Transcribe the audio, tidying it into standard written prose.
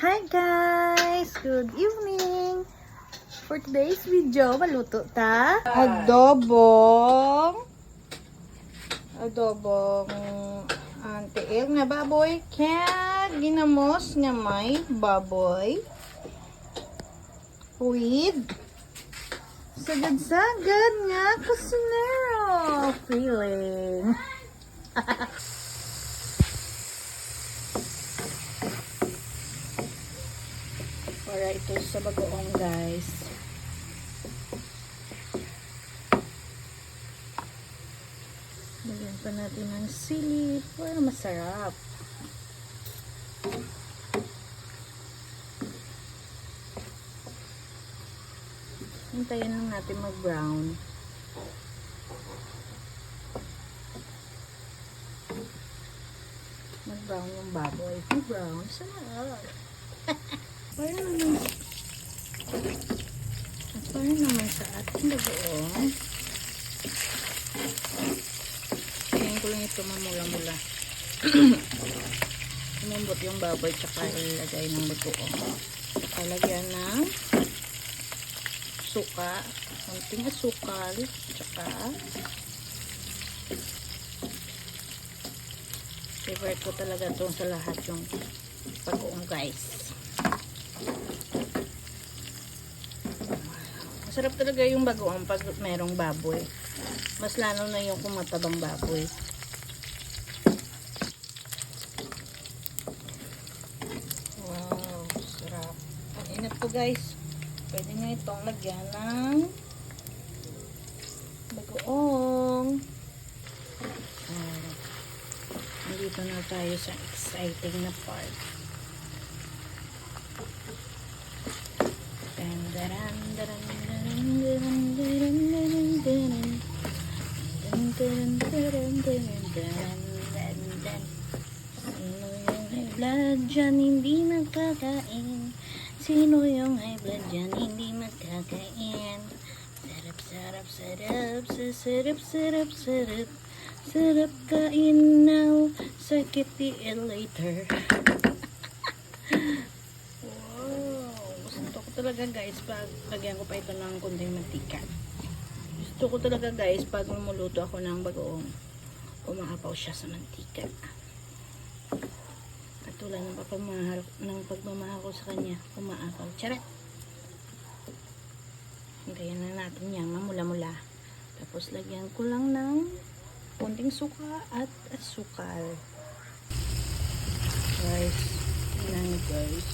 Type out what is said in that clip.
Hi guys! Good evening! For today's video, maluto ta adobong antiil nga baboy kaya ginamos nga may baboy with sagad-sagad nga kusinero feeling. Para ito sa bagoong guys. Lagyan pa natin ng sili para masarap. Hintayin lang natin mag-brown. Mag-brown yung baboy. Mag-brown. Sarap. Para naman sa ating bagoong. Tingin ko lang ito mamula-mula. Umambot yung baboy tsaka ilagay ng bagoong. Tsaka lagyan ng suka, konting asukal, tsaka favorite ko talaga itong sa lahat yung bagoong guys. Masarap talaga yung bagoong pag merong baboy. Mas lalo na yung kumatabang baboy. Wow, sarap. Ang init po guys. Pwede nyo itong lagyan ng bagoong. Nandito na tayo sa exciting na part. Sino yung high blood dyan hindi magkakain? Sino yung high blood dyan hindi magkakain? Sarap, sarap, sarap, sarap, sarap, sarap, sarap kain now, sakit i-eat later. Gusto ko talaga guys pag lagyan ko pa ito ng kunting mantika. Gusto ko talaga guys pag lumuluto ako ng bagoong umaapaw siya sa mantika. Katulad ng pagmamahal ko sa kanya, umaapaw. Charot! Hintayin na natin yan mamula-mula. Tapos lagyan ko lang ng kunting suka at asukal. Guys, tingnan nyo guys.